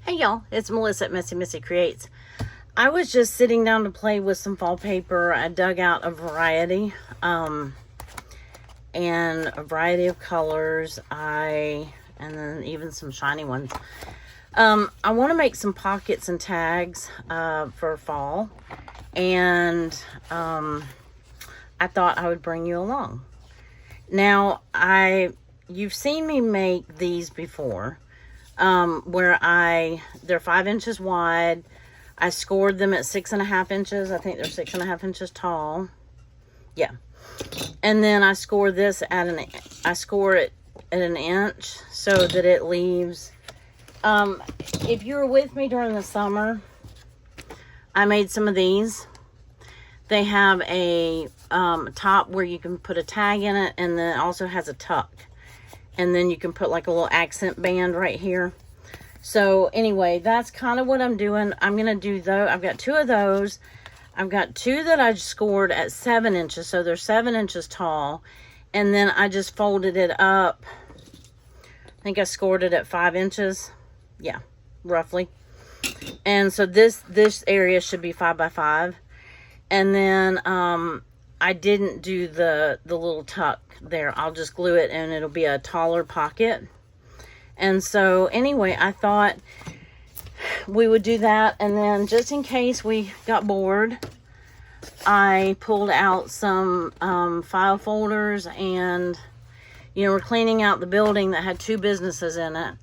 Hey y'all, it's Melissa at MessyMissy Creates. I was just sitting down to play with some fall paper. I dug out a variety, and a variety of colors. And then even some shiny ones. I want to make some pockets and tags for fall, and I thought I would bring you along. Now, you've seen me make these before. Where they're 5 inches wide. I scored them at 6.5 inches. I think they're 6.5 inches tall. Yeah. And then I score this at I score it at an inch so that it leaves. If you were with me during the summer, I made some of these. They have a top where you can put a tag in it, and then it also has a tuck. And then you can put like a little accent band right here. So anyway, that's kind of what I'm doing. I'm going to do those. I've got 2 of those. I've got 2 that I scored at 7 inches. So they're 7 inches tall. And then I just folded it up. I think I scored it at 5 inches. Yeah, roughly. And so this area should be 5 by 5. And then I didn't do the little tuck there. I'll just glue it and it'll be a taller pocket. And so anyway, I thought we would do that. And then just in case we got bored, I pulled out some file folders, and we're cleaning out the building that had 2 businesses in it.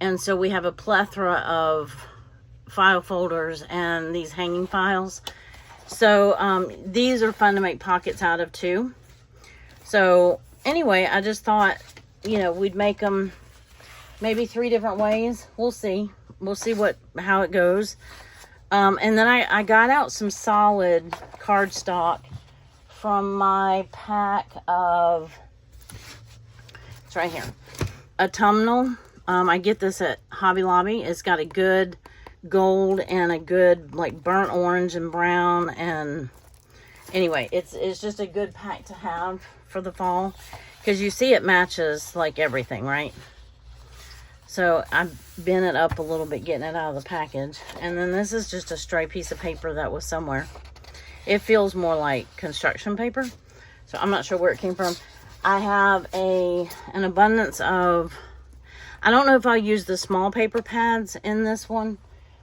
And so we have a plethora of file folders and these hanging files. So these are fun to make pockets out of too. So anyway, I just thought, we'd make them maybe 3 different ways. We'll see. We'll see how it goes. And then I got out some solid cardstock from my pack of, it's right here, autumnal. I get this at Hobby Lobby. It's got a good gold and a good like burnt orange and brown, and anyway, it's just a good pack to have for the fall, because you see it matches like everything, right? So I bent it up a little bit getting it out of the package. And then this is just a stray piece of paper that was somewhere. It feels more like construction paper, so I'm not sure where it came from. I have an abundance of, I don't know if I'll use the small paper pads in this one.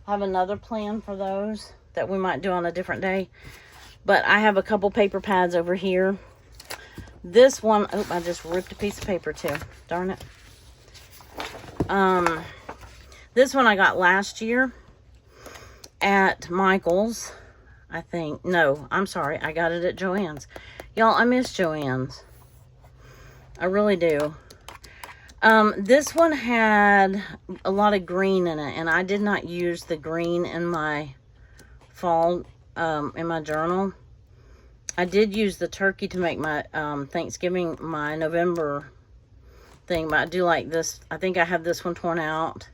I have another plan for those that we might do on a different day. But I have a couple paper pads over here. This one, oh, I just ripped a piece of paper too. Darn it. This one I got last year at Michael's, I think. No, I'm sorry. I got it at Joann's. Y'all, I miss Joann's. I really do. This one had a lot of green in it, and I did not use the green in my fall, in my journal. I did use the turkey to make my Thanksgiving, my November thing, but I do like this. I think I have this one torn out,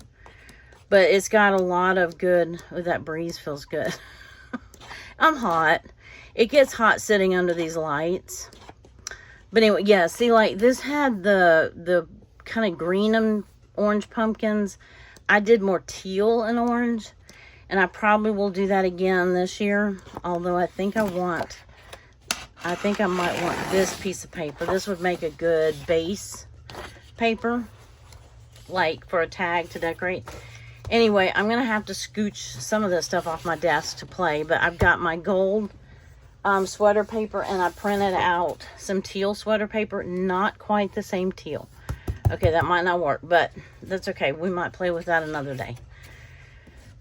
but it's got a lot of good, oh, that breeze feels good. I'm hot. It gets hot sitting under these lights. But anyway, yeah, see, like this had the kind of green and orange pumpkins. I did more teal and orange, and I probably will do that again this year, although I think I might want this piece of paper. This would make a good base paper, like for a tag to decorate. Anyway, I'm gonna have to scooch some of this stuff off my desk to play, but I've got my gold sweater paper, and I printed out some teal sweater paper. Not quite the same teal. Okay, that might not work, but that's okay. We might play with that another day.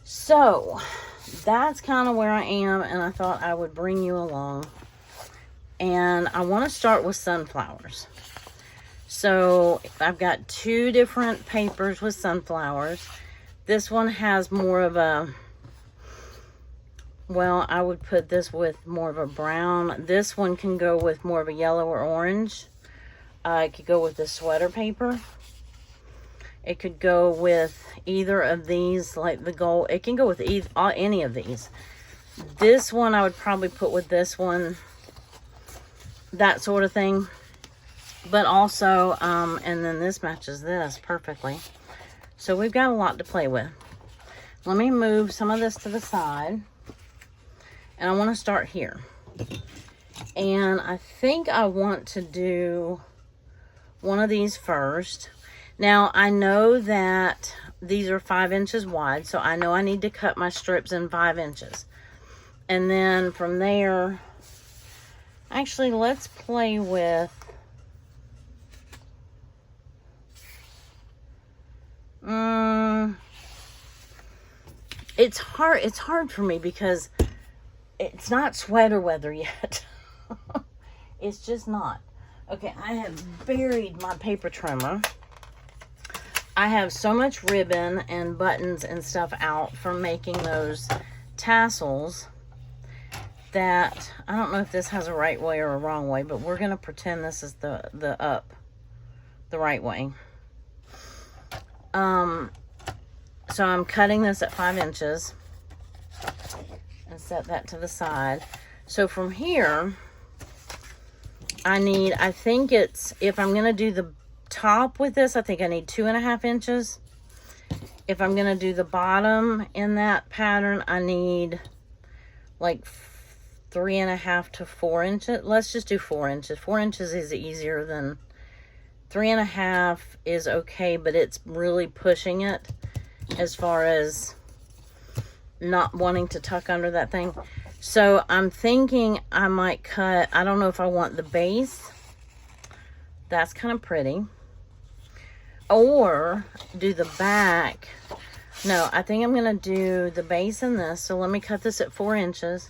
So that's kind of where I am, and I thought I would bring you along. And I want to start with sunflowers. So I've got 2 different papers with sunflowers. This one has more of a, well, I would put this with more of a brown. This one can go with more of a yellow or orange. It could go with the sweater paper. It could go with either of these, like the gold. It can go with any of these. This one I would probably put with this one, that sort of thing. But also, and then this matches this perfectly. So we've got a lot to play with. let me move some of this to the side. And I want to start here. And I think I want to do one of these first. Now, I know that these are 5 inches wide, so I know I need to cut my strips in 5 inches. And then from there, actually, let's play with, it's hard for me because it's not sweater weather yet. It's just not. Okay, I have buried my paper trimmer. I have so much ribbon and buttons and stuff out from making those tassels that I don't know if this has a right way or a wrong way, but we're going to pretend this is the right way. So I'm cutting this at 5 inches and set that to the side. So from here, I think it's, if I'm going to do the top with this, I think I need 2.5 inches. If I'm going to do the bottom in that pattern, I need like 3.5 to 4 inches. Let's just do 4 inches. 4 inches is easier than 3.5 is okay, but it's really pushing it as far as not wanting to tuck under that thing. So I'm thinking I might cut, I don't know if I want the base. That's kind of pretty. Or do the back. No, I think I'm going to do the base in this. So let me cut this at 4 inches.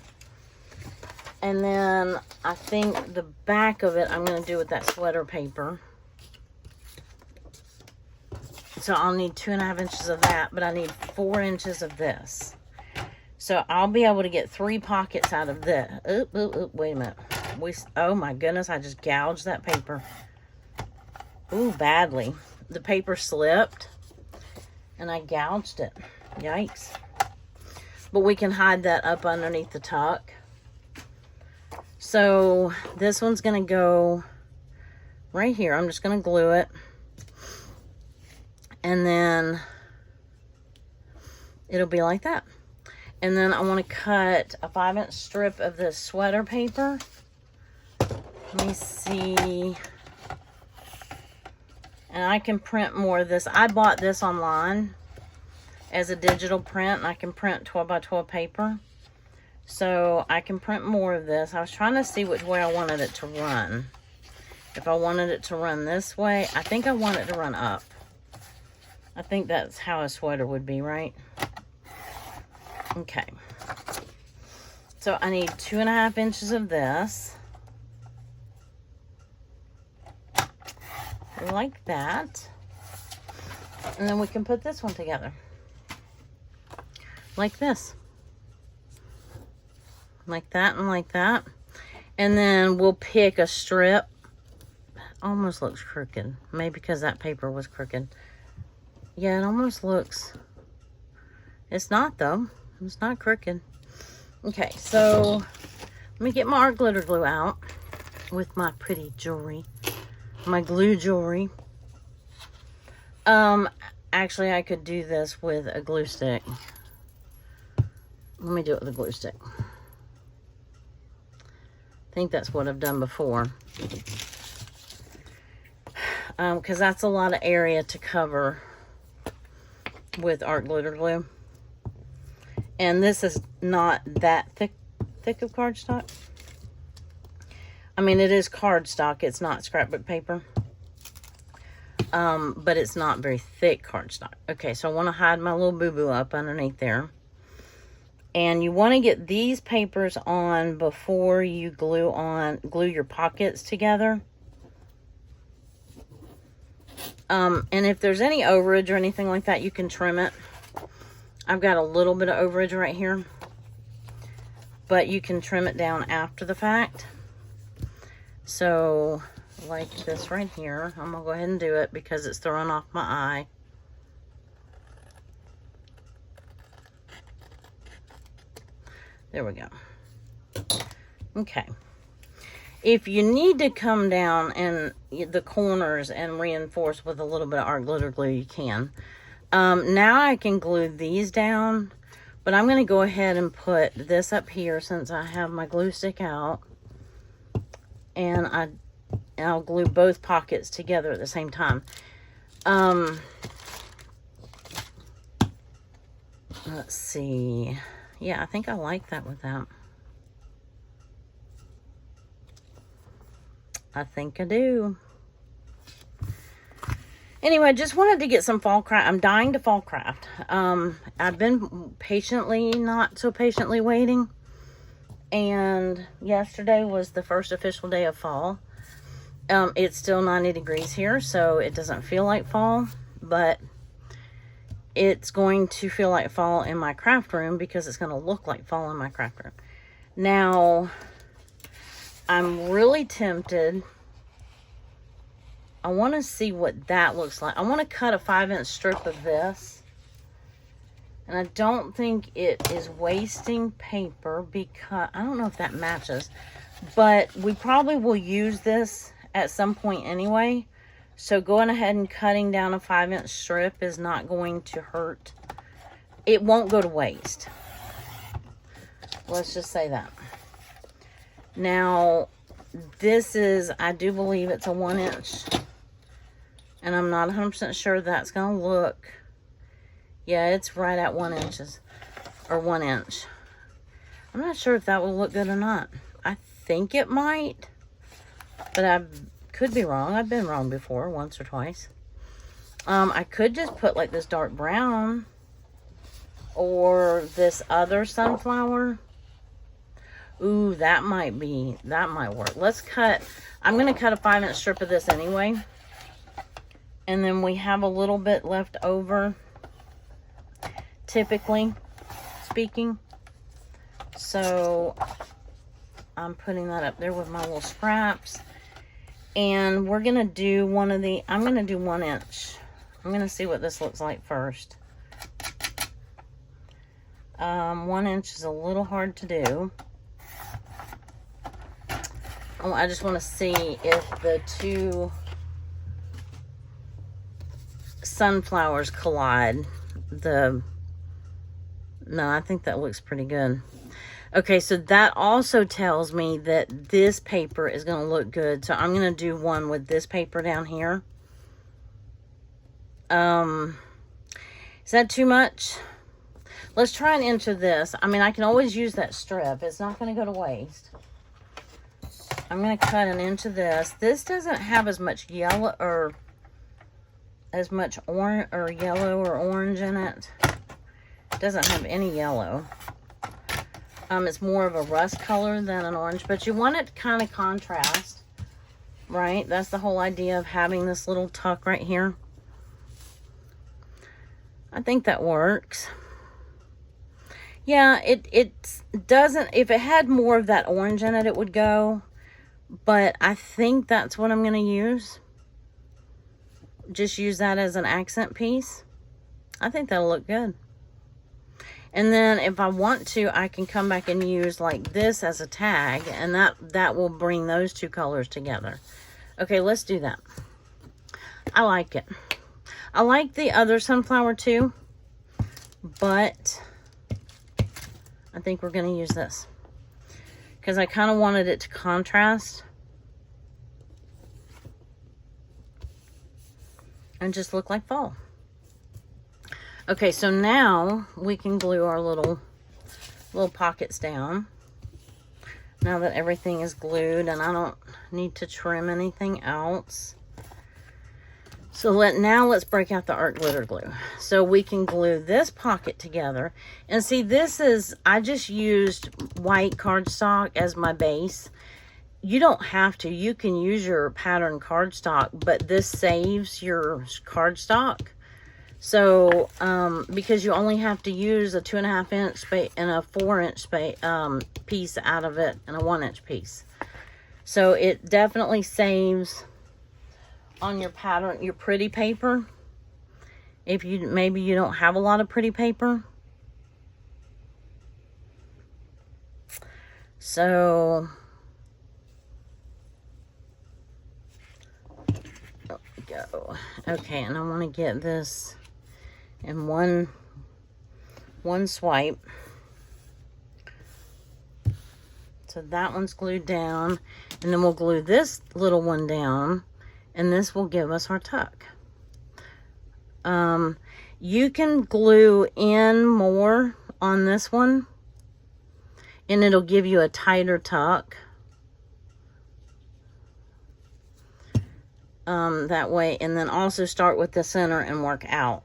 And then I think the back of it I'm going to do with that sweater paper. So I'll need 2.5 inches of that, but I need 4 inches of this. So I'll be able to get 3 pockets out of this. Wait a minute. Oh my goodness, I just gouged that paper. Ooh, badly. The paper slipped and I gouged it. Yikes. But we can hide that up underneath the tuck. So this one's going to go right here. I'm just going to glue it. And then it'll be like that. And then I want to cut a 5-inch strip of this sweater paper. Let me see. And I can print more of this. I bought this online as a digital print, and I can print 12 by 12 paper. So I can print more of this. I was trying to see which way I wanted it to run. If I wanted it to run this way, I think I want it to run up. I think that's how a sweater would be, right? Okay. So I need 2.5 inches of this. Like that. And then we can put this one together. Like this. Like that and like that. And then we'll pick a strip. Almost looks crooked. Maybe because that paper was crooked. Yeah, it almost looks... It's not, though. It's not crooked. Okay, so let me get my art glitter glue out with my pretty jewelry. My glue jewelry. Actually, I could do this with a glue stick. Let me do it with a glue stick. I think that's what I've done before. Because that's a lot of area to cover with art glitter glue. And this is not that thick of cardstock. I mean, it is cardstock. It's not scrapbook paper. But it's not very thick cardstock. Okay, so I want to hide my little boo-boo up underneath there. And you want to get these papers on before you glue your pockets together. And if there's any overage or anything like that, you can trim it. I've got a little bit of overage right here. But you can trim it down after the fact. So, like this right here. I'm going to go ahead and do it because it's throwing off my eye. There we go. Okay. If you need to come down and the corners and reinforce with a little bit of art glitter glue, you can. Now I can glue these down, but I'm going to go ahead and put this up here since I have my glue stick out. And I'll glue both pockets together at the same time. Let's see. Yeah, I think I like that with that. I think I do. Anyway, just wanted to get some fall craft. I'm dying to fall craft. I've been patiently, not so patiently waiting. And yesterday was the first official day of fall. It's still 90 degrees here, so it doesn't feel like fall. But it's going to feel like fall in my craft room because it's going to look like fall in my craft room. Now, I'm really tempted. I want to see what that looks like. I want to cut a 5-inch strip of this. And I don't think it is wasting paper because, I don't know if that matches. But we probably will use this at some point anyway. So going ahead and cutting down a 5-inch strip is not going to hurt. It won't go to waste. Let's just say that. Now, this is, I do believe it's a 1-inch. And I'm not 100% sure that's going to look. Yeah, it's right at 1 inch. Or 1 inch. I'm not sure if that will look good or not. I think it might. But I could be wrong. I've been wrong before, once or twice. I could just put like this dark brown. Or this other sunflower. Ooh, that might work. Let's cut, I'm going to cut a 5-inch strip of this anyway. And then we have a little bit left over, typically speaking. So I'm putting that up there with my little scraps. And we're going to do one of the, I'm going to do 1 inch. I'm going to see what this looks like first. 1 inch is a little hard to do. Oh, I just want to see if the two sunflowers collide. No, I think that looks pretty good. Okay, so that also tells me that this paper is going to look good. So I'm going to do one with this paper down here. Is that too much? Let's try an inch of this. I mean, I can always use that strip. It's not going to go to waste. I'm going to cut an inch of this. This doesn't have as much yellow or as much orange or yellow or orange in it. It doesn't have any yellow. It's more of a rust color than an orange, but you want it to kind of contrast, right? That's the whole idea of having this little tuck right here. I think that works. Yeah, it doesn't, if it had more of that orange in it, it would go, but I think that's what I'm going to use. Just use that as an accent piece. I think that'll look good. And then if I want to, I can come back and use like this as a tag, and that will bring those two colors together. Okay, let's do that. I like it. I like the other sunflower too, but I think we're going to use this because I kind of wanted it to contrast and just look like fall. Okay, so now we can glue our little pockets down. Now that everything is glued and I don't need to trim anything else. So now let's break out the art glitter glue. So we can glue this pocket together. And see, this is, I just used white cardstock as my base. You don't have to. You can use your pattern cardstock, but this saves your cardstock. So, because you only have to use a 2.5 inch and a 4 inch piece out of it and a 1 inch piece. So it definitely saves on your pattern, your pretty paper. If maybe you don't have a lot of pretty paper. So, there we go. Okay, and I want to get this in one swipe. So that one's glued down, and then we'll glue this little one down, and this will give us our tuck. You can glue in more on this one, and it'll give you a tighter tuck. That way, and then also start with the center and work out.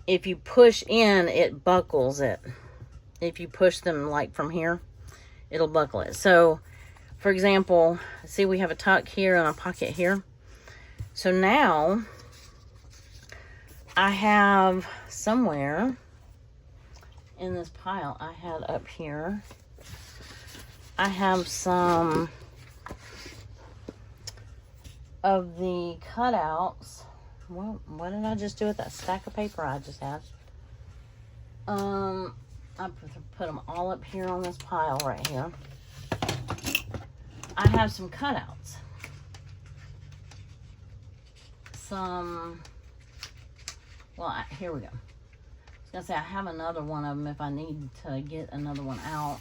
If you push in, it buckles it. If you push them like from here, it'll buckle it. So, for example, see we have a tuck here and a pocket here. So now, I have somewhere in this pile I had up here, I have some of the cutouts. Well, what did I just do with that stack of paper I just had? I put them all up here on this pile right here. I have some cutouts. Here we go. I was gonna say I have another one of them if I need to get another one out.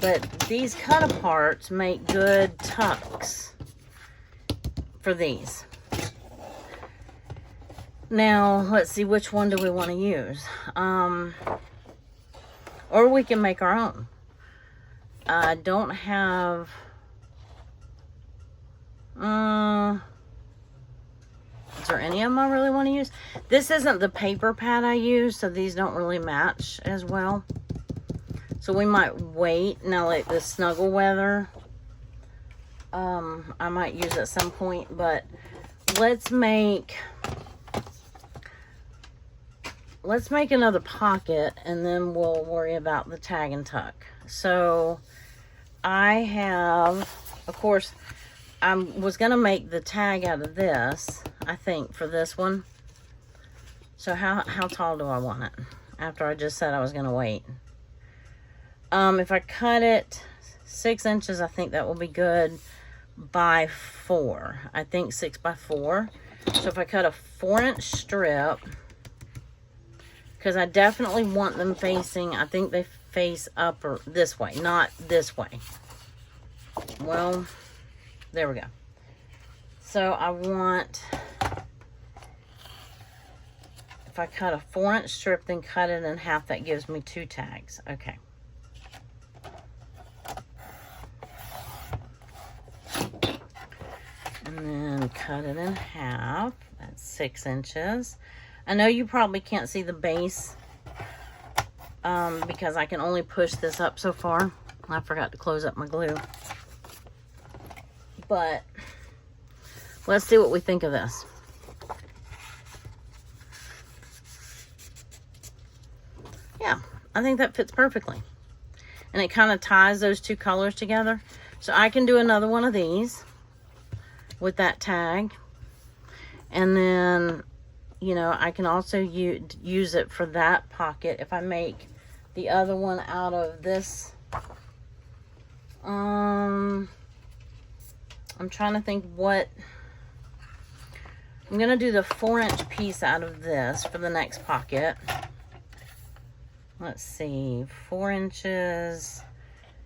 But these cut aparts make good tucks for these. Now, let's see, which one do we want to use? Or we can make our own. I don't have... is there any of them I really want to use? This isn't the paper pad I use, so these don't really match as well. So we might wait. Now, like the snuggle weather, I might use at some point, but let's make another pocket, and then we'll worry about the tag and tuck. So I have, of course, I was going to make the tag out of this, I think, for this one. So how tall do I want it? After I just said I was going to wait. If I cut it 6 inches, I think that will be good by 4. I think 6 by 4. So if I cut a 4-inch strip, because I definitely want them facing, I think they face up or this way, not this way. Well, there we go. So I want, if I cut a 4-inch strip, then cut it in half, that gives me 2 tags. Okay. And then cut it in half. That's 6 inches. I know you probably can't see the base because I can only push this up so far. I forgot to close up my glue. But let's see what we think of this. Yeah, I think that fits perfectly. And it kind of ties those two colors together. So I can do another one of these with that tag. And then, you know, I can also use it for that pocket if I make the other one out of this. I'm trying to think what... I'm going to do the 4-inch piece out of this for the next pocket. Let's see. 4 inches.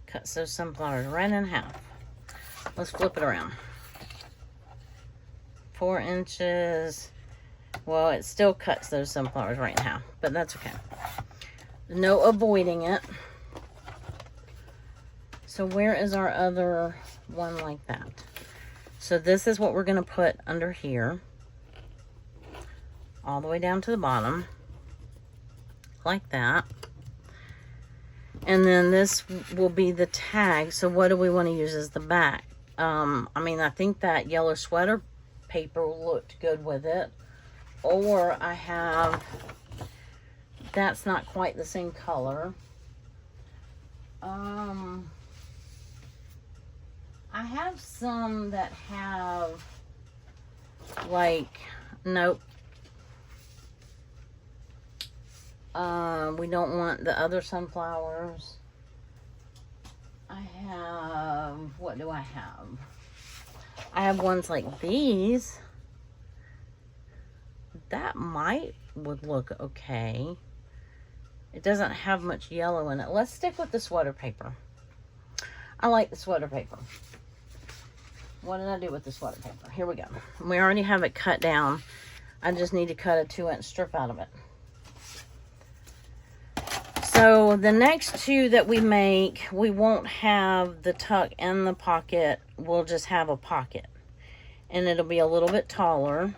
Cut those sunflowers right in half. Let's flip it around. 4 inches. Well, it still cuts those sunflowers right in half, but that's okay. No avoiding it. So where is our other one like that? So this is what we're going to put under here. All the way down to the bottom. Like that. And then this will be the tag. So what do we want to use as the back? I mean, I think that yellow sweater paper looked good with it. Or I have, that's not quite the same color. I have some that have like, nope. We don't want the other sunflowers. I have, what do I have? I have ones like these. that would look okay. It doesn't have much yellow in it. Let's stick with the sweater paper. I like the sweater paper. What did I do with the sweater paper? Here we go. We already have it cut down. I just need to cut a 2-inch strip out of it. So the next two that we make, we won't have the tuck and the pocket. We'll just have a pocket. And it'll be a little bit taller.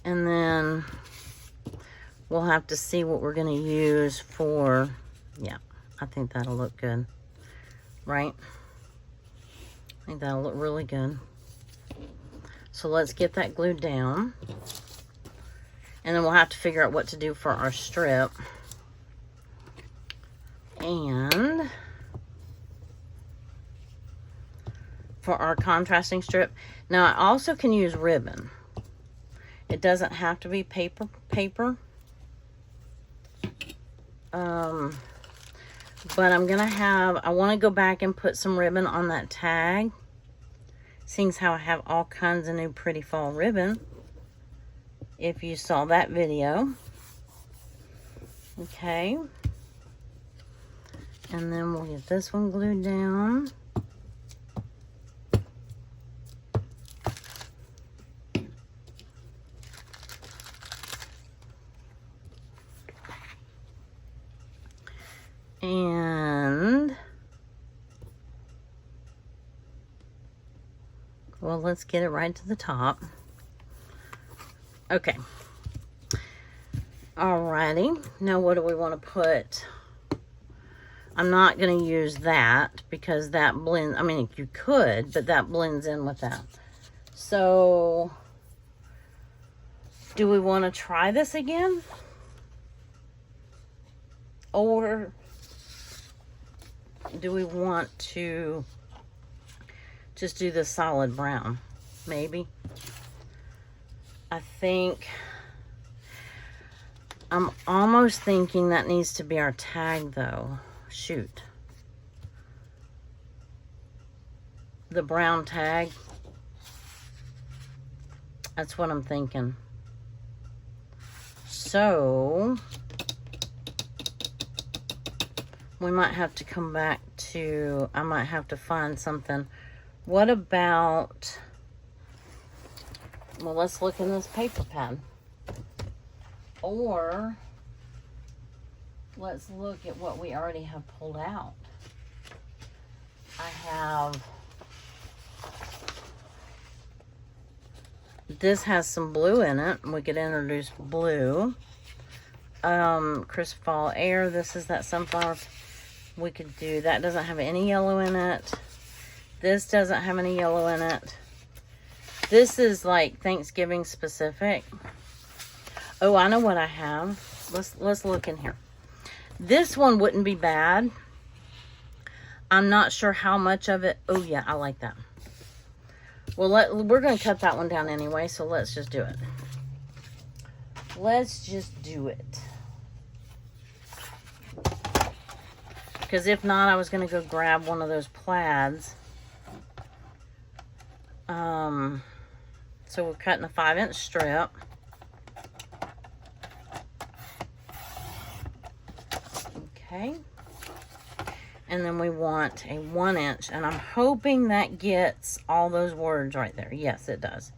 And then we'll have to see what we're going to use for, yeah, I think that'll look good, right? I think that'll look really good. So let's get that glued down. And then we'll have to figure out what to do for our strip. And for our contrasting strip. Now I also can use ribbon. It doesn't have to be paper. But I'm gonna I want to go back and put some ribbon on that tag. Seeing how I have all kinds of new pretty fall ribbon. If you saw that video. Okay. And then we'll get this one glued down. And, well, let's get it right to the top. Okay. Alrighty. Now what do we want to put? I'm not going to use that because that blends, I mean, you could, but that blends in with that. So, do we want to try this again? Or do we want to just do the solid brown? Maybe. I think I'm almost thinking that needs to be our tag though. Shoot. The brown tag. That's what I'm thinking. So we might have to come back to, I might have to find something. What about, well, let's look in this paper pad. Or let's look at what we already have pulled out. I have, this has some blue in it. We could introduce blue. Crisp Fall Air. This is that sunflower. We could do, that doesn't have any yellow in it. This doesn't have any yellow in it. This is like Thanksgiving specific. Oh, I know what I have. Let's look in here. This one wouldn't be bad. I'm not sure how much of it. Oh yeah, I like that. Well, we're going to cut that one down anyway, so let's just do it. Let's just do it. Because if not, I was going to go grab one of those plaids. So we're cutting a 5-inch strip. Okay. And then we want a 1-inch. And I'm hoping that gets all those words right there. Yes, it does.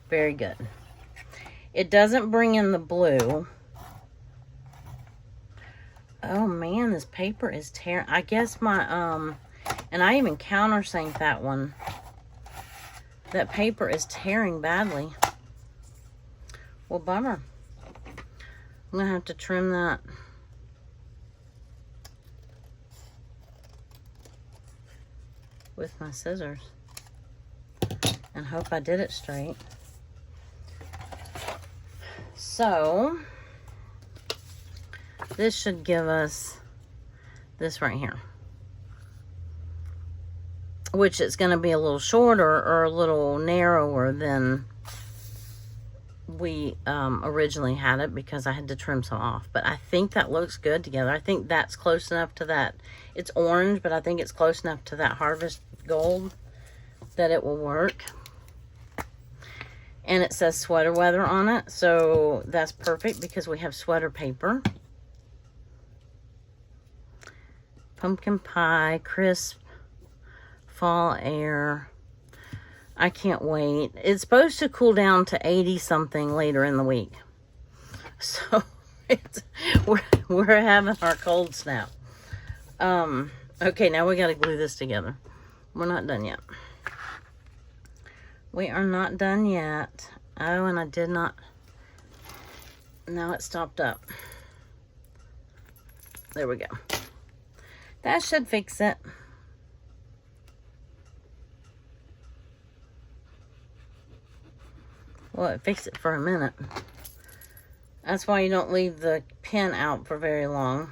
Very good. It doesn't bring in the blue. Oh man, this paper is tearing. I guess my, and I even countersank that one. That paper is tearing badly. Well, bummer. I'm going to have to trim that. With my scissors. And hope I did it straight. So, this should give us this right here. Which is going to be a little shorter or a little narrower than we originally had it because I had to trim some off. But I think that looks good together. I think that's close enough to that. It's orange, but I think it's close enough to that Harvest gold that it will work. And it says sweater weather on it, so that's perfect because we have sweater paper. Pumpkin pie, crisp, fall air. I can't wait. It's supposed to cool down to 80 something later in the week. So we're having our cold snap. Okay, now we got to glue this together. We're not done yet. We are not done yet. Oh, and I did not. Now it stopped up. There we go. That should fix it. Well, it fixed it for a minute. That's why you don't leave the pen out for very long.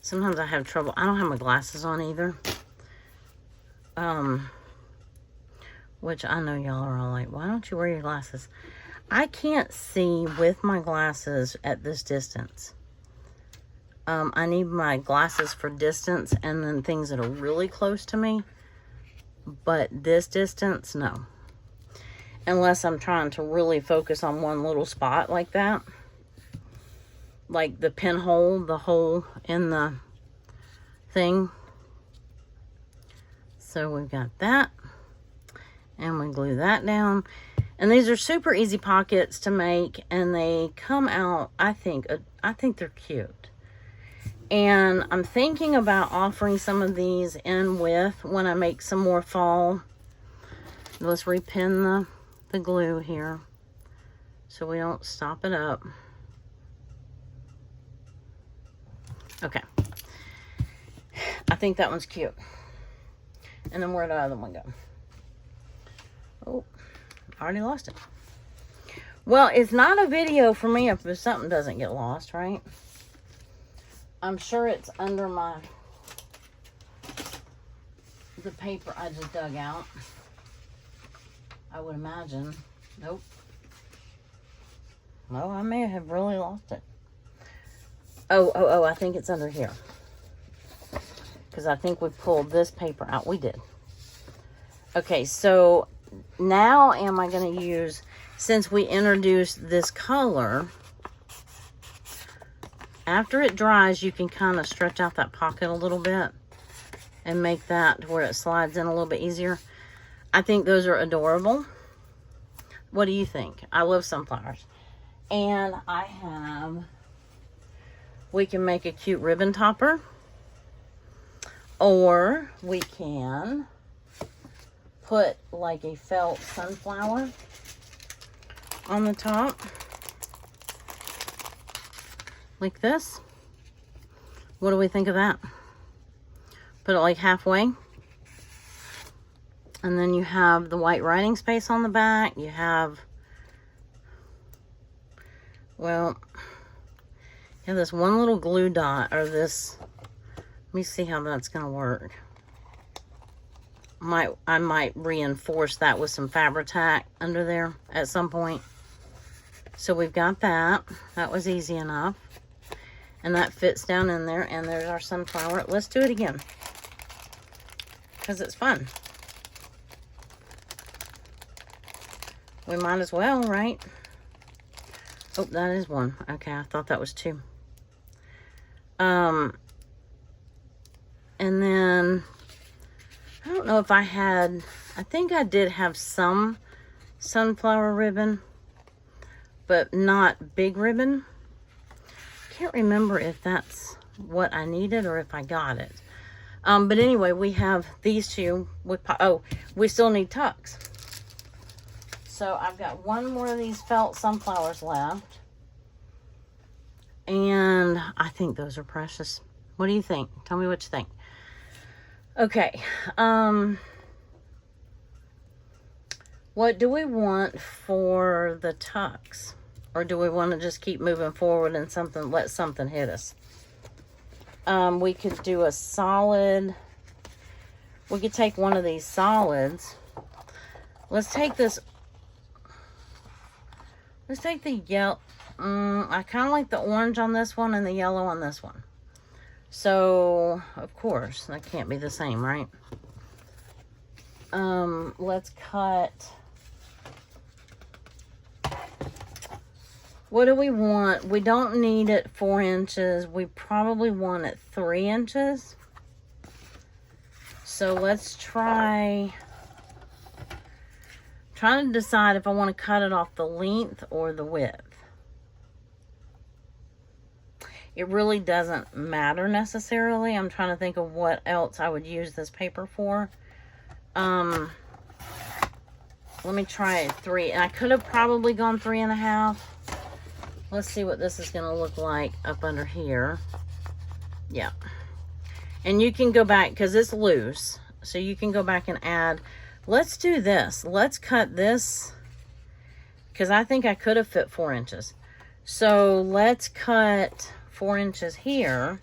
Sometimes I have trouble. I don't have my glasses on either. Which I know y'all are all like, why don't you wear your glasses? I can't see with my glasses at this distance. I need my glasses for distance and then things that are really close to me. But this distance, no. Unless I'm trying to really focus on one little spot like that. Like the pinhole, the hole in the thing. So we've got that. And we glue that down. And these are super easy pockets to make. And they come out, I think they're cute. And I'm thinking about offering some of these in with when I make some more fall. Let's repin the glue here so we don't stop it up. Okay. I think that one's cute. And then where'd the other one go? Oh, I already lost it. Well, it's not a video for me if something doesn't get lost, right? I'm sure it's under the paper I just dug out. I would imagine. Nope. Well, I may have really lost it. Oh, I think it's under here. Because I think we pulled this paper out. We did. Okay, so now am I going to use, since we introduced this color, after it dries, you can kind of stretch out that pocket a little bit and make that where it slides in a little bit easier. I think those are adorable. What do you think? I love sunflowers. And we can make a cute ribbon topper. Or we can put like a felt sunflower on the top. Like this. What do we think of that? Put it like halfway. And then you have the white writing space on the back. You have, well, you have this one little glue dot, or this, let me see how that's going to work. I might reinforce that with some Fabri-Tac under there at some point. So we've got that. That was easy enough. And that fits down in there. And there's our sunflower. Let's do it again. Because it's fun. We might as well, right? Oh, that is one. Okay, I thought that was two. And then, I don't know if I had, I think I did have some sunflower ribbon, but not big ribbon. Can't remember if that's what I needed or if I got it. But anyway, we have these two. We still need tucks. So I've got one more of these felt sunflowers left. And I think those are precious. What do you think? Tell me what you think. Okay. What do we want for the tucks? Or do we want to just keep moving forward and let something hit us? We could do a solid. We could take one of these solids. Let's take this. Let's take the yellow. I kind of like the orange on this one and the yellow on this one. So, of course, that can't be the same, right? Let's cut. What do we want? We don't need it 4 inches. We probably want it 3 inches. So let's trying to decide if I want to cut it off the length or the width. It really doesn't matter necessarily. I'm trying to think of what else I would use this paper for. Let me try 3. And I could have probably gone 3.5. Let's see what this is going to look like up under here. Yeah. And you can go back because it's loose. So you can go back and add. Let's do this. Let's cut this because I think I could have fit 4 inches. So let's cut 4 inches here.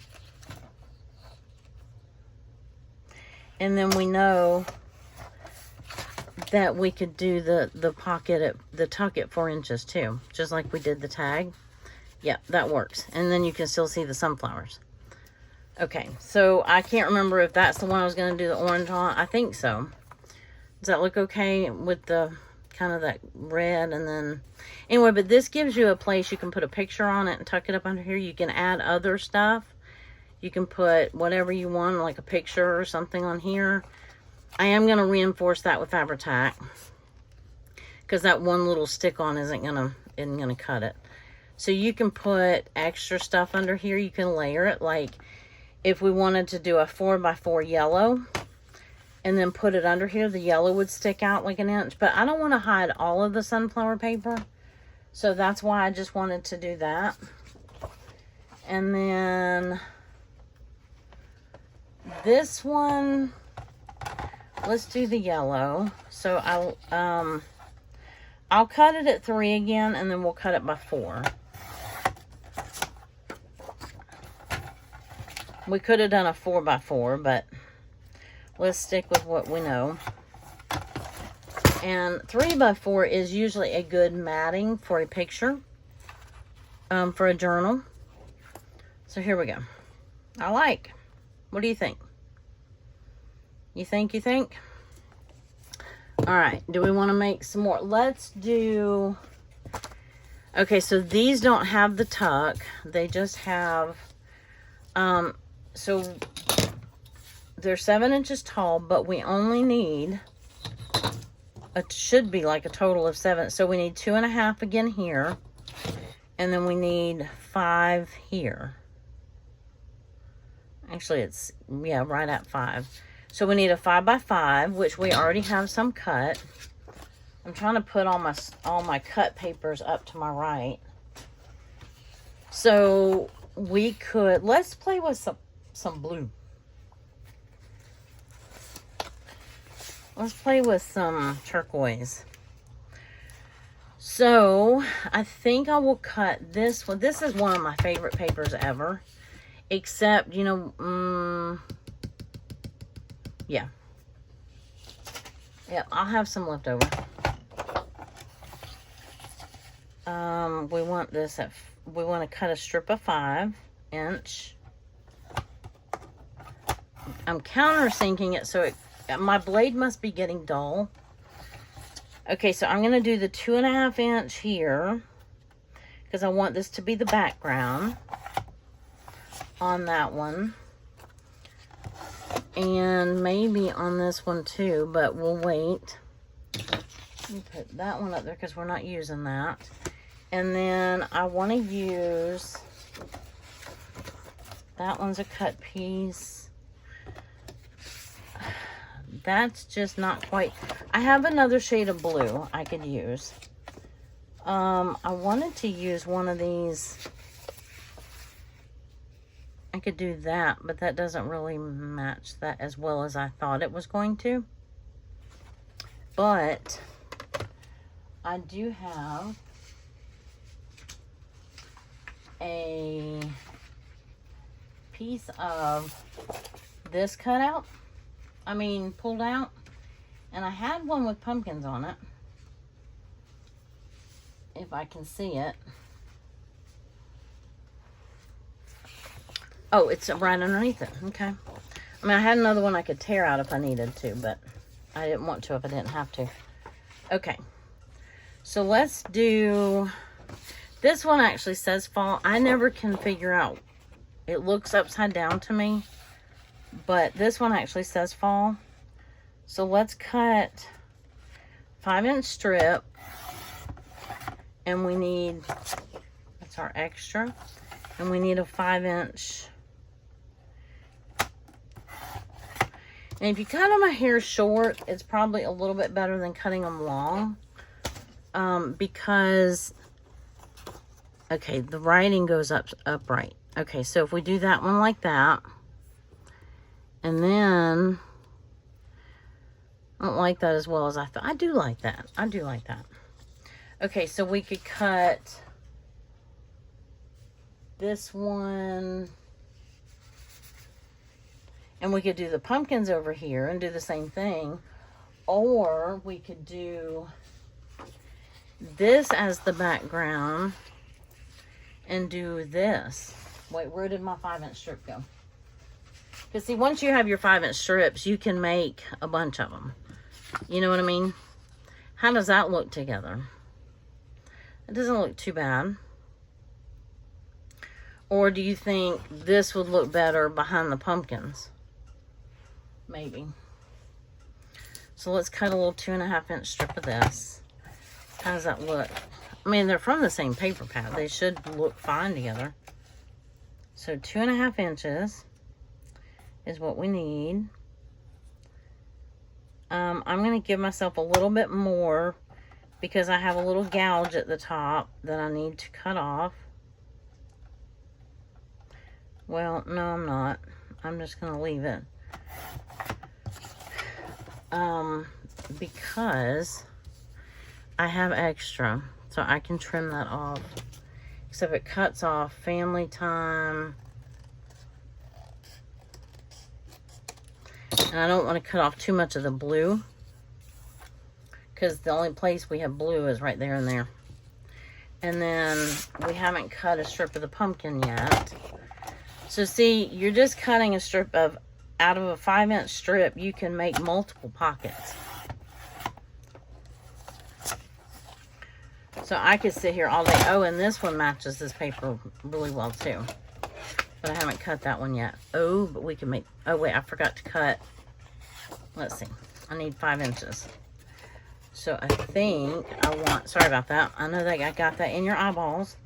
And then we know that we could do the pocket at the tuck at 4 inches too, just like we did the tag. Yeah, that works. And then you can still see the sunflowers. Okay, so I can't remember if that's the one I was going to do the orange on. I think so. Does that look okay with the kind of that red? And then anyway, but this gives you a place you can put a picture on it and tuck it up under here. You can add other stuff. You can put whatever you want, like a picture or something on here. I am going to reinforce that with Fabri-Tac because that one little stick on isn't gonna cut it. So you can put extra stuff under here. You can layer it, like if we wanted to do a 4x4 yellow and then put it under here, the yellow would stick out like 1 inch. But I don't want to hide all of the sunflower paper, so that's why I just wanted to do that. And then this one, let's do the yellow. So I'll cut it at 3 again, and then we'll cut it by 4. We could have done a 4x4, but let's stick with what we know. And 3x4 is usually a good matting for a picture, for a journal. So here we go. I like. What do you think? You think? All right. Do we want to make some more? Let's do... Okay, so these don't have the tuck. They just have... So they're 7 inches tall, but we only need... It should be like a total of 7. So we need 2.5 again here. And then we need 5 here. Actually, it's, yeah, right at 5. So we need a 5x5, which we already have some cut. I'm trying to put all my cut papers up to my right. So we could, let's play with some blue. Let's play with some turquoise. So I think I will cut this one. This is one of my favorite papers ever. Except, you know, yeah. Yeah, I'll have some left over. We want this at, we want to cut a strip of 5 inch. I'm countersinking it, so my blade must be getting dull. Okay, so I'm going to do the 2.5 inch here because I want this to be the background on that one. And maybe on this one too, but we'll wait. Let me put that one up there because we're not using that. And then I want to use, that one's a cut piece. That's just not quite, I have another shade of blue I could use. I wanted to use one of these. I could do that, but that doesn't really match that as well as I thought it was going to. But I do have a piece of this cut out. I mean, pulled out. And I had one with pumpkins on it. If I can see it. Oh, it's right underneath it. Okay. I mean, I had another one I could tear out if I needed to, but I didn't want to if I didn't have to. Okay. So let's do... This one actually says fall. I never can figure out. It looks upside down to me. But this one actually says fall. So let's cut 5-inch strip. And we need... That's our extra. And we need a 5-inch... And if you cut them a hair short, it's probably a little bit better than cutting them long. Because, okay, the writing goes upright. Okay, so if we do that one like that, and then, I don't like that as well as I thought. I do like that. I do like that. Okay, so we could cut this one, and we could do the pumpkins over here and do the same thing. Or we could do this as the background and do this. Wait, where did my 5-inch strip go? Because see, once you have your 5-inch strips, you can make a bunch of them. You know what I mean? How does that look together? It doesn't look too bad. Or do you think this would look better behind the pumpkins? Maybe. So let's cut a little 2.5-inch strip of this. How does that look? I mean, they're from the same paper pad. They should look fine together. So 2.5 inches is what we need. I'm going to give myself a little bit more because I have a little gouge at the top that I need to cut off. Well, no, I'm not. I'm just going to leave it. Because I have extra, so I can trim that off. Except it cuts off family time. And I don't want to cut off too much of the blue, because the only place we have blue is right there and there. And then we haven't cut a strip of the pumpkin yet. So see, you're just cutting a strip of, out of a 5-inch strip, you can make multiple pockets. So I could sit here all day. Oh, and this one matches this paper really well too. But I haven't cut that one yet. Oh, but we can make, oh wait, I forgot to cut. Let's see. I need 5 inches. So I think I want, sorry about that. I know that I got that in your eyeballs.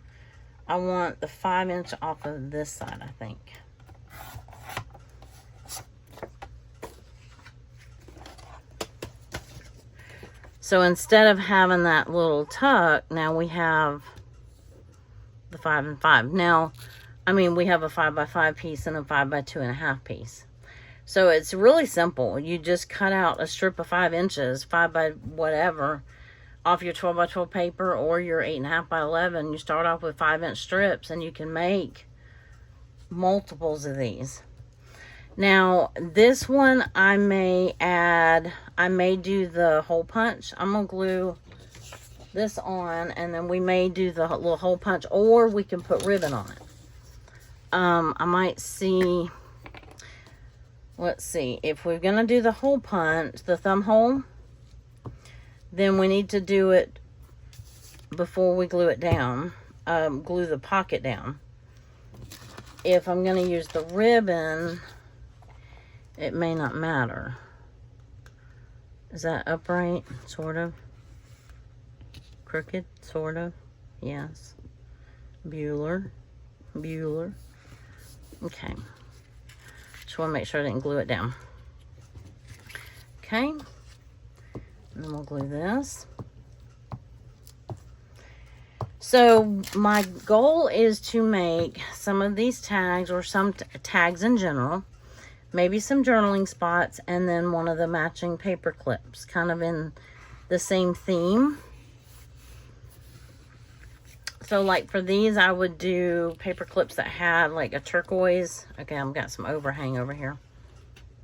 I want the 5-inch off of this side, I think. So instead of having that little tuck, now we have the 5 and 5. Now, I mean, we have a 5x5 piece and a 5x2.5 piece. So it's really simple. You just cut out a strip of 5 inches, 5 by whatever, off your 12x12 paper or your 8.5 by 11. You start off with 5-inch strips and you can make multiples of these. Now, this one I may add, I may do the hole punch. I'm going to glue this on, and then we may do the little hole punch, or we can put ribbon on it. I might see, let's see, if we're going to do the hole punch, the thumb hole, then we need to do it before we glue it down, glue the pocket down. If I'm going to use the ribbon, it may not matter. Is that upright? Sort of. Crooked? Sort of. Yes. Bueller. Okay. Just want to make sure I didn't glue it down. Okay. And then we'll glue this. So my goal is to make some of these tags, or some tags in general. Maybe some journaling spots, and then one of the matching paper clips, kind of in the same theme. So like for these, I would do paper clips that had like a turquoise. Okay, I've got some overhang over here.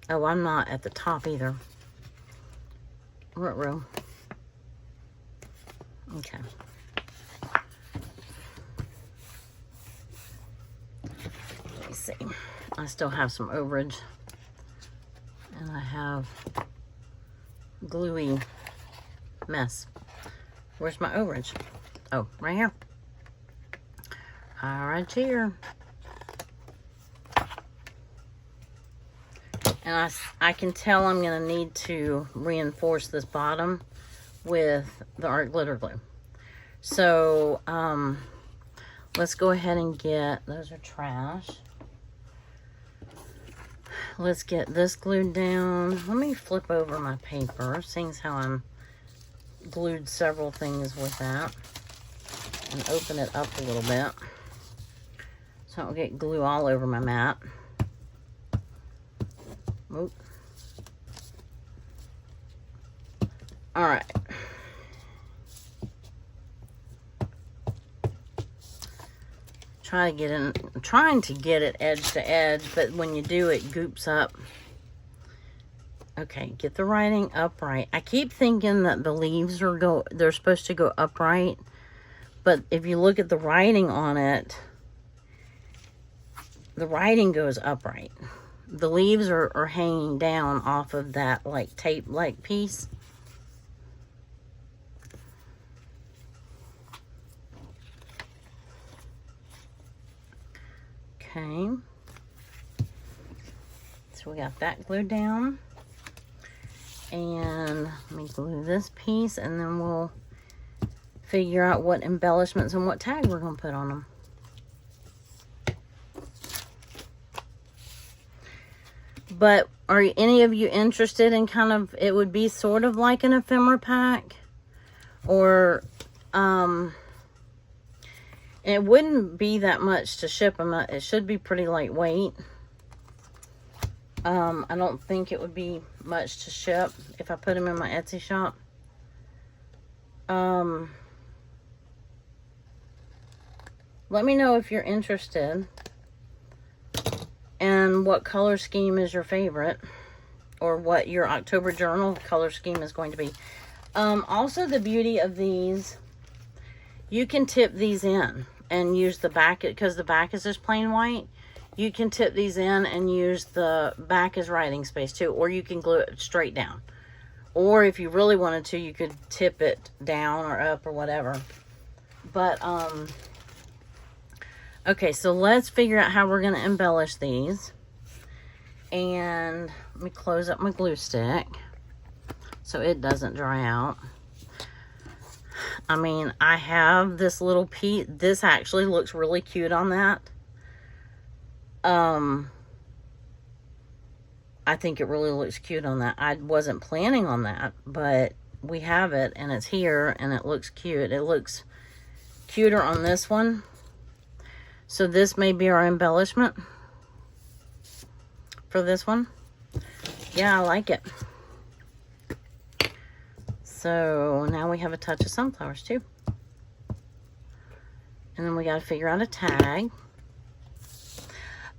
Oh, I'm not at the top either. What row? Okay. see. I still have some overage. And I have gluey mess. Where's my overage? Oh, right here. All right, here. And I can tell I'm going to need to reinforce this bottom with the art glitter glue. So, let's go ahead and get, those are trash. Let's get this glued down. Let me flip over my paper, seeing as how I'm glued several things with that. And open it up a little bit, so I don't get glue all over my mat. Oop. All right. Trying to get it edge to edge, but when you do, it goops up. Okay, get the writing upright. I keep thinking that the leaves they're supposed to go upright, but if you look at the writing on it, the writing goes upright. The leaves are hanging down off of that like tape-like piece. Okay, so we got that glued down, and let me glue this piece, and then we'll figure out what embellishments and what tag we're going to put on them. But are any of you interested in kind of, it would be sort of like an ephemera pack, or it wouldn't be that much to ship them. It should be pretty lightweight. I don't think it would be much to ship if I put them in my Etsy shop. Let me know if you're interested, and what color scheme is your favorite, or what your October journal color scheme is going to be. Also, the beauty of these, you can tip these in and use the back, because the back is just plain white. You can tip these in and use the back as writing space too, or you can glue it straight down. Or if you really wanted to, you could tip it down or up or whatever. But, okay, so let's figure out how we're going to embellish these. And let me close up my glue stick so it doesn't dry out. I mean, I have this little piece. This actually looks really cute on that. I think it really looks cute on that. I wasn't planning on that, but we have it, and it's here, and it looks cute. It looks cuter on this one. So this may be our embellishment for this one. Yeah, I like it. So now we have a touch of sunflowers too. And then we got to figure out a tag.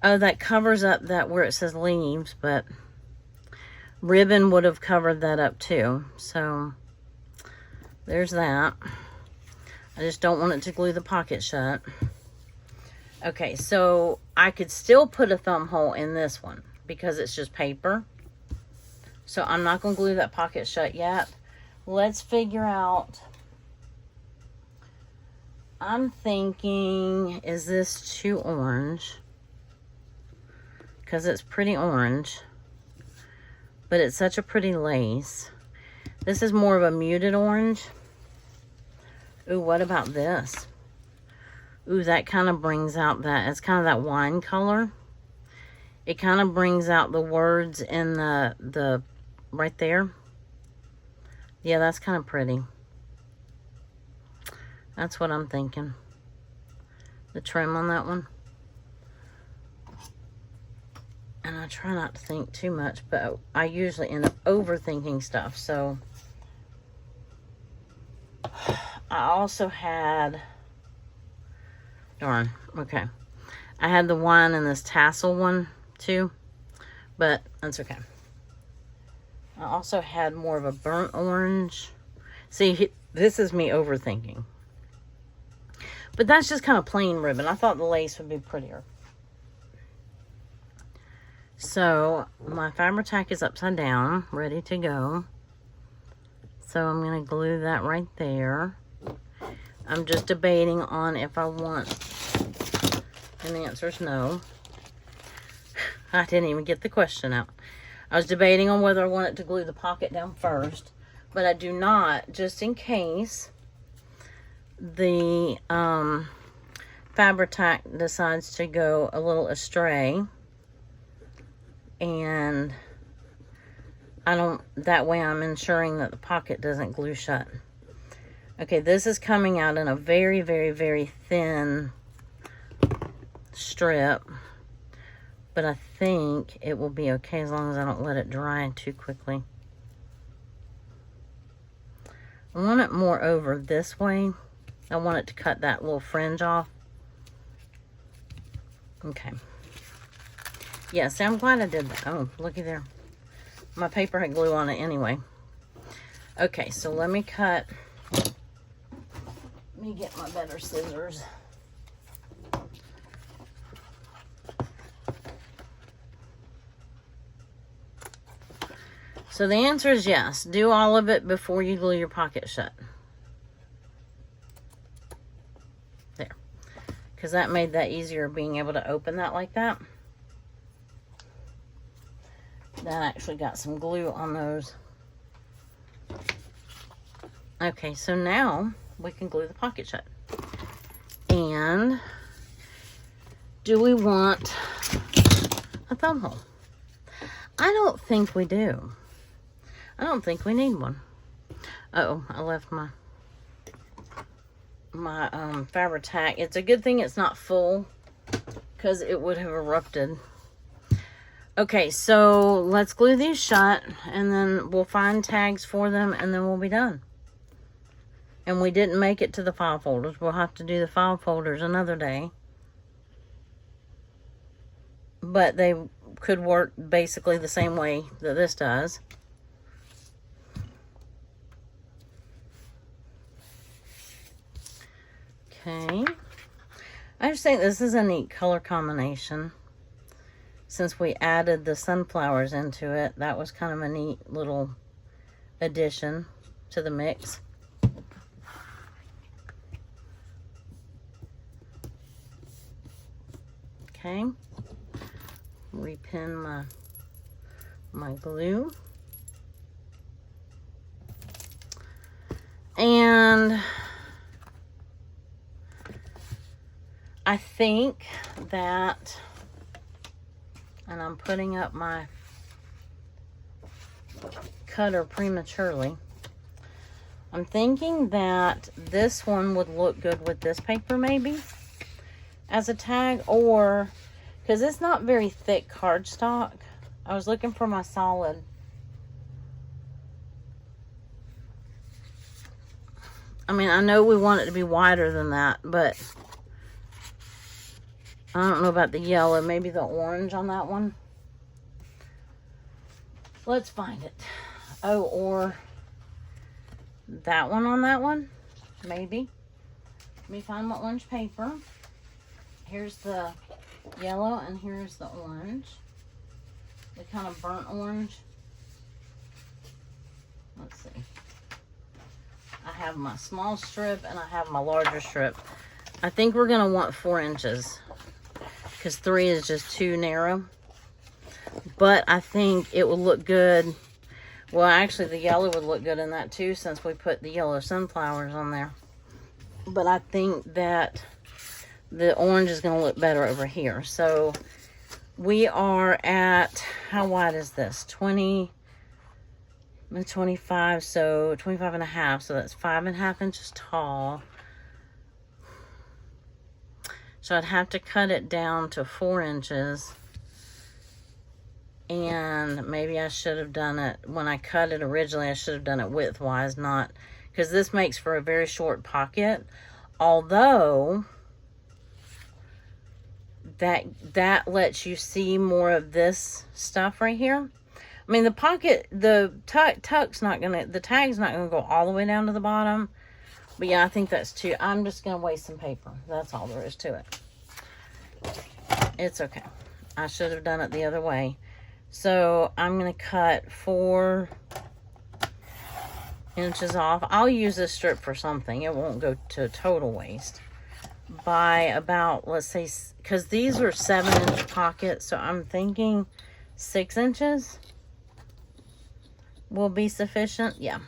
Oh, that covers up that where it says leaves, but ribbon would have covered that up too. So there's that. I just don't want it to glue the pocket shut. Okay, so I could still put a thumb hole in this one because it's just paper. So I'm not going to glue that pocket shut yet. Let's figure out. I'm thinking, is this too orange? Because it's pretty orange, but it's such a pretty lace. This is more of a muted orange. Ooh, what about this? Ooh, that kind of brings out that, it's kind of that wine color. It kind of brings out the words in the right there. Yeah, that's kind of pretty. That's what I'm thinking. The trim on that one. And I try not to think too much, but I usually end up overthinking stuff. So I also had, darn, okay. I had the one and this tassel one too, but that's okay. I also had more of a burnt orange. See, this is me overthinking. But that's just kind of plain ribbon. I thought the lace would be prettier. So my Fabri-Tac is upside down, ready to go. So I'm going to glue that right there. I'm just debating on if I want, and the answer is no. I didn't even get the question out. I was debating on whether I wanted to glue the pocket down first, but I do not, just in case the Fabri-Tac decides to go a little astray, and that way I'm ensuring that the pocket doesn't glue shut. Okay, this is coming out in a very, very, very thin strip, but I think it will be okay as long as I don't let it dry too quickly. I want it more over this way. I want it to cut that little fringe off. Okay. Yeah, see, I'm glad I did that. Oh, looky there. My paper had glue on it anyway. Okay, so let me cut. Let me get my better scissors. So the answer is yes. Do all of it before you glue your pocket shut. There. Because that made that easier, being able to open that like that. That actually got some glue on those. Okay, so now we can glue the pocket shut. And do we want a thumb hole? I don't think we do. I don't think we need one. Uh-oh, I left my Fabri-Tac. It's a good thing it's not full, because it would have erupted. Okay, so let's glue these shut, and then we'll find tags for them, and then we'll be done. And we didn't make it to the file folders. We'll have to do the file folders another day. But they could work basically the same way that this does. Okay. I just think this is a neat color combination. Since we added the sunflowers into it, that was kind of a neat little addition to the mix. Okay. Repin my glue. And I think that, and I'm putting up my cutter prematurely, I'm thinking that this one would look good with this paper maybe as a tag, or because it's not very thick cardstock. I was looking for my solid. I mean, I know we want it to be wider than that, but I don't know about the yellow, maybe the orange on that one. Let's find it. Oh, or that one on that one, maybe. Let me find my orange paper. Here's the yellow and here's the orange. The kind of burnt orange. Let's see. I have my small strip and I have my larger strip. I think we're going to want 4 inches. Because 3 is just too narrow. But I think it would look good. Well, actually, the yellow would look good in that too, since we put the yellow sunflowers on there. But I think that the orange is going to look better over here. So we are at, how wide is this? 20, 25, so 25 and a half. So that's 5.5 inches tall. So I'd have to cut it down to 4 inches. And maybe I should have done it, when I cut it originally, I should have done it width-wise, not, because this makes for a very short pocket. Although, that lets you see more of this stuff right here. I mean, the pocket, the tag's not going to go all the way down to the bottom. But yeah, I think that's too, I'm just going to waste some paper. That's all there is to it. It's okay. I should have done it the other way. So I'm going to cut 4 inches off. I'll use this strip for something. It won't go to total waste. By about, let's say, because these are 7-inch pockets, so I'm thinking 6 inches will be sufficient. Yeah.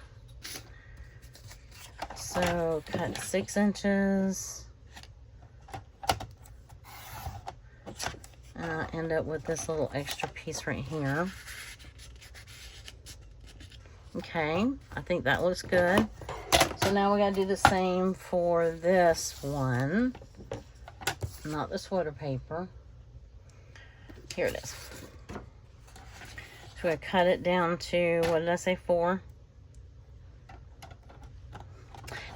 So cut 6 inches. And I end up with this little extra piece right here. Okay, I think that looks good. So now we gotta do the same for this one. Not the sweater paper. Here it is. So I cut it down to, what did I say, 4?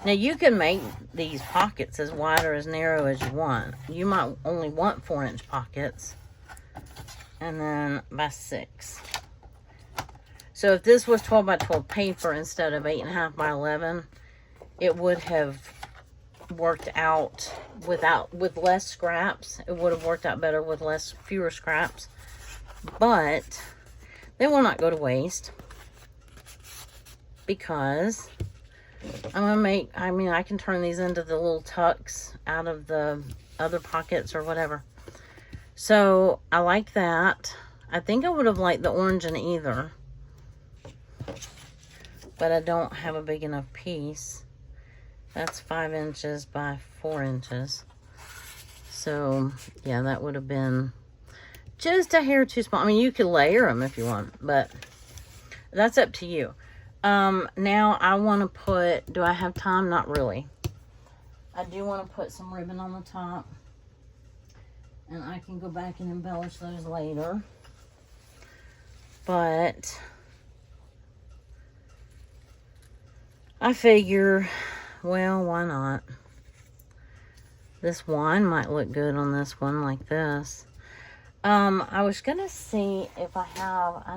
Now you can make these pockets as wide or as narrow as you want. You might only want 4-inch pockets. And then by 6. So if this was 12 by 12 paper instead of 8.5 by 11, it would have worked out with less scraps. It would have worked out better with fewer scraps. But they will not go to waste, because I'm gonna make, I can turn these into the little tucks out of the other pockets or whatever. So I like that. I think I would have liked the orange in either, but I don't have a big enough piece. That's 5 inches by 4 inches. So yeah, that would have been just a hair too small. I mean, you could layer them if you want, but that's up to you. Now I want to put, do I have time? Not really. I do want to put some ribbon on the top, and I can go back and embellish those later. But I figure, well, why not? This wine might look good on this one like this. I was gonna see if I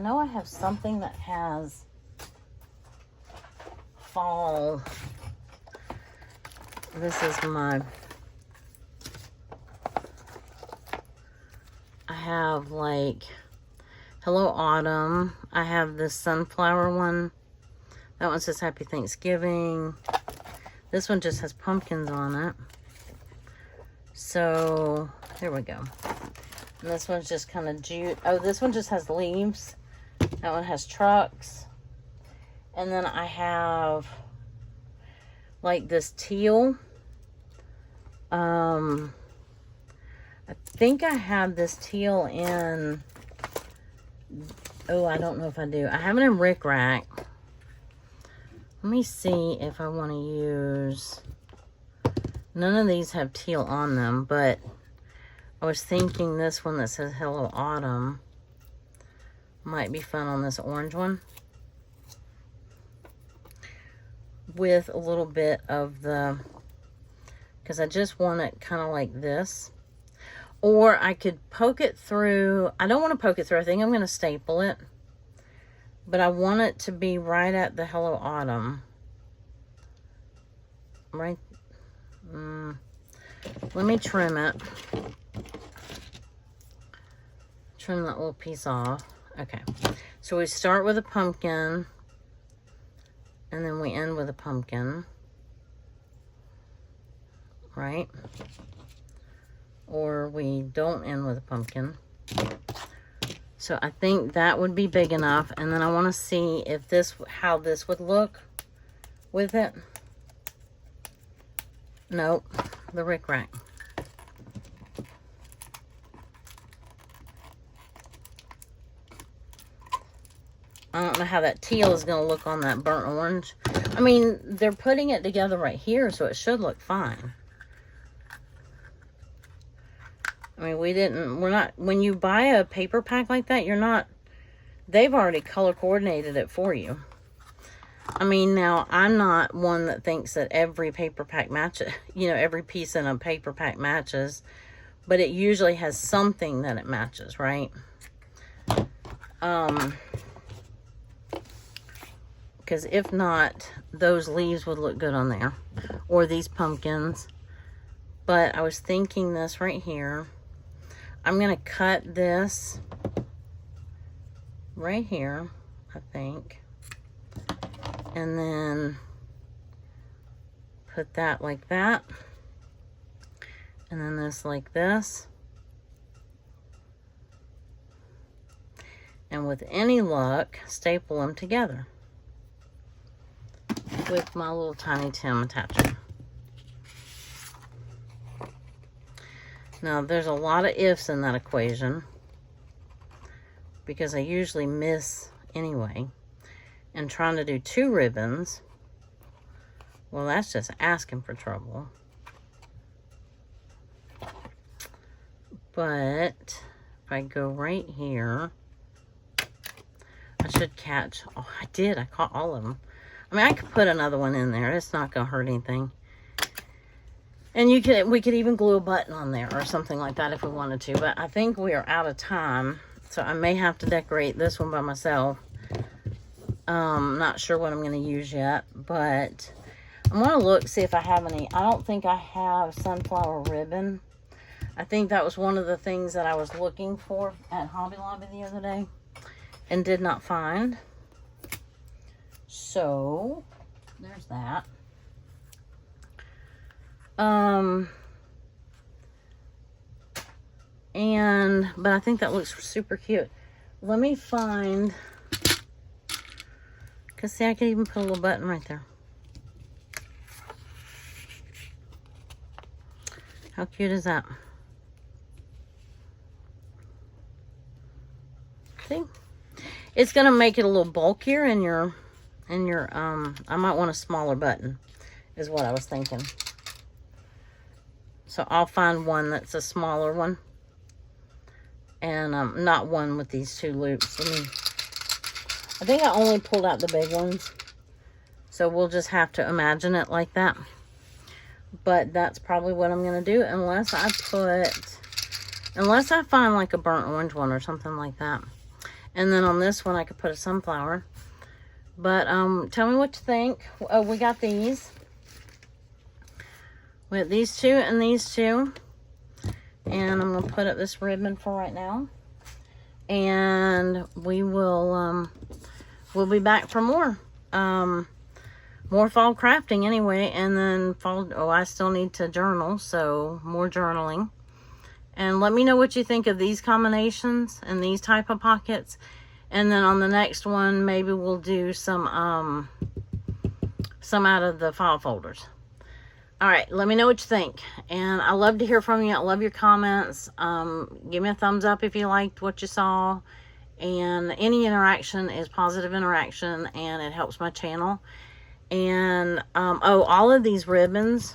know I have something that has fall. This is I have like Hello Autumn. I have this sunflower one. That one says Happy Thanksgiving. This one just has pumpkins on it. So there we go. And this one's just kind of jute. Oh, this one just has leaves. That one has trucks. And then I have like this teal. I think I have this teal in, oh, I don't know if I do. I have it in Rick Rack. Let me see if I want to use, none of these have teal on them, but I was thinking this one that says Hello Autumn might be fun on this orange one, with a little bit of the, because I just want it kind of like this. Or I could poke it through. I don't want to poke it through. I think I'm going to staple it. But I want it to be right at the Hello Autumn. Right. Let me trim it. Trim that little piece off. Okay. So we start with a pumpkin. And then we end with a pumpkin. Right? Or we don't end with a pumpkin. So I think that would be big enough. And then I want to see if this, how this would look with it. Nope, the Rick Rack. I don't know how that teal is going to look on that burnt orange. I mean, they're putting it together right here, so it should look fine. I mean, we're not, when you buy a paper pack like that, you're not, they've already color coordinated it for you. I mean, now, I'm not one that thinks that every paper pack matches, you know, every piece in a paper pack matches, but it usually has something that it matches, right? Because if not, those leaves would look good on there, or these pumpkins. But I was thinking this right here. I'm going to cut this right here, I think. And then put that like that. And then this like this. And with any luck, staple them together with my little tiny Tim attachment. Now, there's a lot of ifs in that equation because I usually miss anyway. And trying to do 2 ribbons, well, that's just asking for trouble. But if I go right here, I should catch, oh, I did, I caught all of them. I mean, I could put another one in there. It's not gonna hurt anything. And we could even glue a button on there or something like that if we wanted to. But I think we are out of time, so I may have to decorate this one by myself. Not sure what I'm going to use yet, but I'm going to look, see if I have any. I don't think I have sunflower ribbon. I think that was one of the things that I was looking for at Hobby Lobby the other day and did not find. So, there's that. But I think that looks super cute. Let me find, because see, I could even put a little button right there. How cute is that? See? It's going to make it a little bulkier in your, I might want a smaller button, is what I was thinking. So I'll find one that's a smaller one. And not one with these 2 loops. I think I only pulled out the big ones. So we'll just have to imagine it like that. But that's probably what I'm going to do. Unless I find like a burnt orange one or something like that. And then on this one I could put a sunflower. But tell me what you think. Oh, we got these. We have these 2 and these 2. And I'm going to put up this ribbon for right now. And we will, we'll be back for more. More fall crafting anyway. And then fall, oh, I still need to journal. So more journaling. And let me know what you think of these combinations and these type of pockets. And then on the next one, maybe we'll do some out of the file folders. All right, let me know what you think. And I love to hear from you. I love your comments. Give me a thumbs up if you liked what you saw. And any interaction is positive interaction, and it helps my channel. And, oh, all of these ribbons,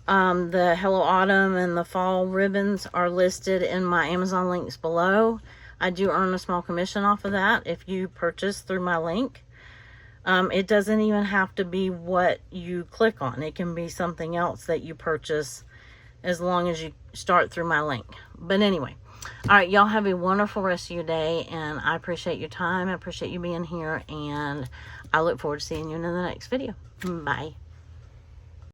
the Hello Autumn and the Fall ribbons are listed in my Amazon links below. I do earn a small commission off of that if you purchase through my link. It doesn't even have to be what you click on. It can be something else that you purchase as long as you start through my link. But anyway, all right, y'all have a wonderful rest of your day, and I appreciate your time. I appreciate you being here, and I look forward to seeing you in the next video. Bye.